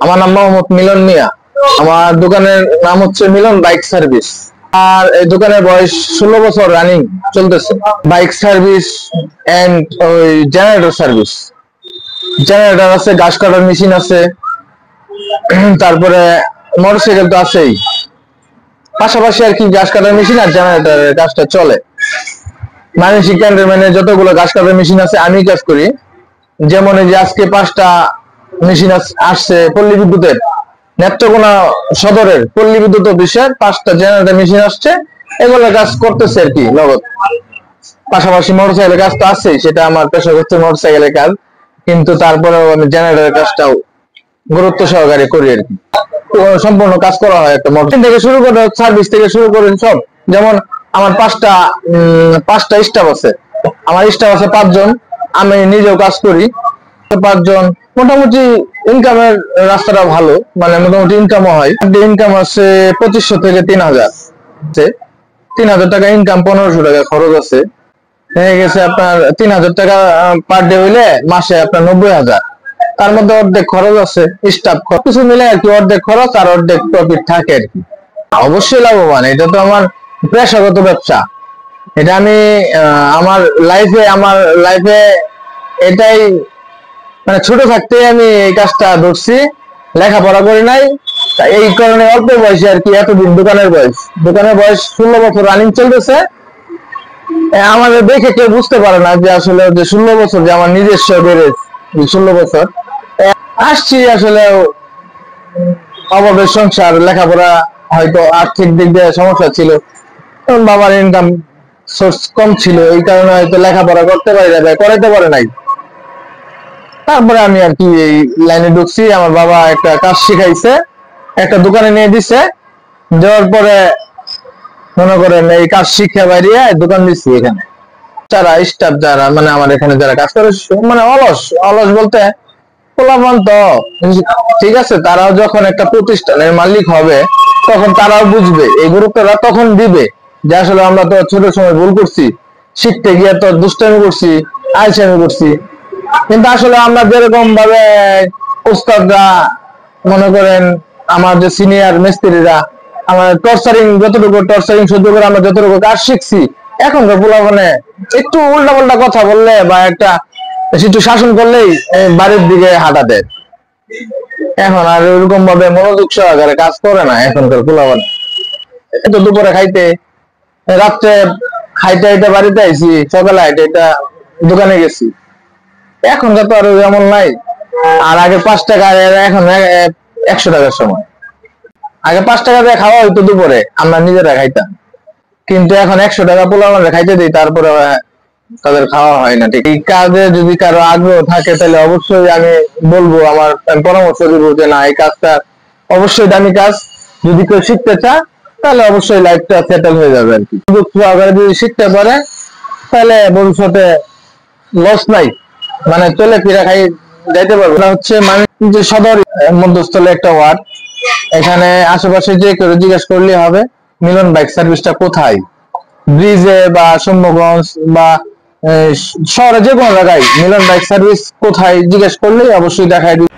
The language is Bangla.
আমার নাম মোহাম্মদ মিলন মিয়া। আমার দোকানের নাম হচ্ছে মিলন বাইক সার্ভিস। আর এই দোকানের বয়স 16 বছর রানিং চলতেছে। বাইক সার্ভিস এন্ড ওই জেনারেটর সার্ভিস। জেনারেটর আছে, ঘাস কাটার মেশিন আছে, তারপরে মোটরসাইকেল তো আছেই, পাশাপাশি আর কি ঘাস কাটার মেশিন আর জেনারেটরের কাজটা চলে। মানসিক ক্যান্টনমেন্টে যতগুলো ঘাস কাটার মেশিন আছে আমি কাজ করি। যেমন এই যে আজকে 5টা মেশিন আসছে পল্লী বিদ্যুতের, নেত্রকোনা সদরের পল্লী বিদ্যুৎ অফিসের 5টা জেনারেটর মেশিন আসছে, এগুলো কাজ করতেছে আর কি নগদ। পাশাপাশি মোটরসাইকেলের কাজ তো আছেই, সেটা আমার পেশাগত মোটরসাইকেলের কাজ, কিন্তু তারপরেও আমি জেনারেটরের কাজটাও গুরুত্ব সহকারে করি আর কি। সম্পূর্ণ কাজ করা হয় একটা মোটর থেকে শুরু করে, সার্ভিস থেকে শুরু করে সব। যেমন আমার 5টা স্টাফ আছে, আমার স্টাফ আছে 5 জন, আমি নিজেও কাজ করি 5 জন। মোটামুটি ইনকামের রাস্তাটা ভালো, মানে মোটামুটি ইনকামও হয়। ইনকাম আছে 2500 থেকে 3000, 3000 টাকা ইনকাম, 1500 টাকা খরচ আছে। হয়ে গেছে আপনার 3000 টাকা পার ডে হইলে মাসে আপনার 90,000। তার মধ্যে অর্ধেক খরচ আছে, স্টাফ খরচ, কিছু মিলে আর কি অর্ধেক খরচ আর অর্ধেক প্রফিট থাকে আর কি। অবশ্যই লাভবান, এটা তো আমার পেশাগত ব্যবসা। এটা আমি আমার লাইফে এটাই, মানে ছোট থাকতে আমি এই কাজটা ধরছি, লেখাপড়া করি নাই, এই কারণে অল্প বয়সে আর কি এতদিন দোকানের বয়স 16 বছর রানিং চলতেছে। আমাদের দেখে কেউ বুঝতে পারে না যে আসলে যে 16 বছর যে আমার নিজস্ব বেড়ে 16 বছর আসছি। আসলে অভাবের সংসার, লেখাপড়া হয়তো আর্থিক দিক দিয়ে সমস্যা ছিল, বাবার ইনকাম সোর্স কম ছিল, এই কারণে হয়তো লেখাপড়া করতে পারি না, করাইতে পারে নাই। তারপরে আমি আর কি এই লাইনে ঢুকছি। আমার বাবা একটা কাজ শিখাইছে, একটা দোকানে নিয়ে দিছে, যাওয়ার পরে মনে করেন এই কাজ শিক্ষা বাইরে দোকান দিচ্ছি এখানে। যারা স্টাফ, যারা মানে আমার এখানে যারা কাজ করে, মানে অলস বলতে পোলাপান তো ঠিক আছে, তারাও যখন একটা প্রতিষ্ঠানের মালিক হবে তখন তারাও বুঝবে, এই গুরুত্বটা তখন দিবে যে আসলে আমরা তো ছোট সময় ভুল করছি, শিখতে গিয়ে তো দুষ্টামি করছি, আলসামি করছি। কিন্তু আসলে আমরা যেরকম ভাবে উস্তাদরা, মনে করেন আমার যে সিনিয়র মিস্ত্রিরা, আমার টর্চারিং সহ্য করে আমরা যতটুকু কাজ শিখছি, এখনকার পোলাপানে একটু উল্টা পাল্টা কথা বললে বা একটু শাসন করলেই বাড়ির দিকে হাঁটা দেয়। এখন আর ওরকম ভাবে মনোযোগ সহকারে কাজ করে না এখনকার পোলাপানে। একটু দুপুরে খাইতে, রাত্রে খাইতে বাড়িতে আইছি, সকালে হাইটে দোকানে গেছি। এখনকার তো আর এমন নাই। আর আগে 5 টাকা, এখন 100 টাকার সময়। আগে 5 টাকা দিয়ে খাওয়া হইতো দুপুরে, আমরা নিজেরা খাইতাম, কিন্তু এখন 100 টাকা পোলাপানরে খাইতে দিই, তারপরে তাদের খাওয়া হয় না। ঠিক এই কাজে যদি কারো আগ্রহ থাকে তাহলে অবশ্যই আমি বলবো, আমি পরামর্শ দিব যে না, এই কাজটা অবশ্যই দামি কাজ। যদি কেউ শিখতে চায় তাহলে অবশ্যই লাইফটা সেটেল হয়ে যাবে আর কি। যদি শিখতে পারে তাহলে ভবিষ্যতে লস নাই, মানে চলে ফিরে খাই যাইতে পারবে না। হচ্ছে মানে যে সদর মধ্যস্থলে একটা ওয়ার্ড, এখানে আশেপাশে যে কেউ জিজ্ঞেস করলে হবে মিলন বাইক সার্ভিসটা কোথায়। ব্রিজে বা সম্ভবগঞ্জ বা শহরে যে কোনো জায়গায় মিলন বাইক সার্ভিস কোথায় জিজ্ঞেস করলেই অবশ্যই দেখায় দিবে।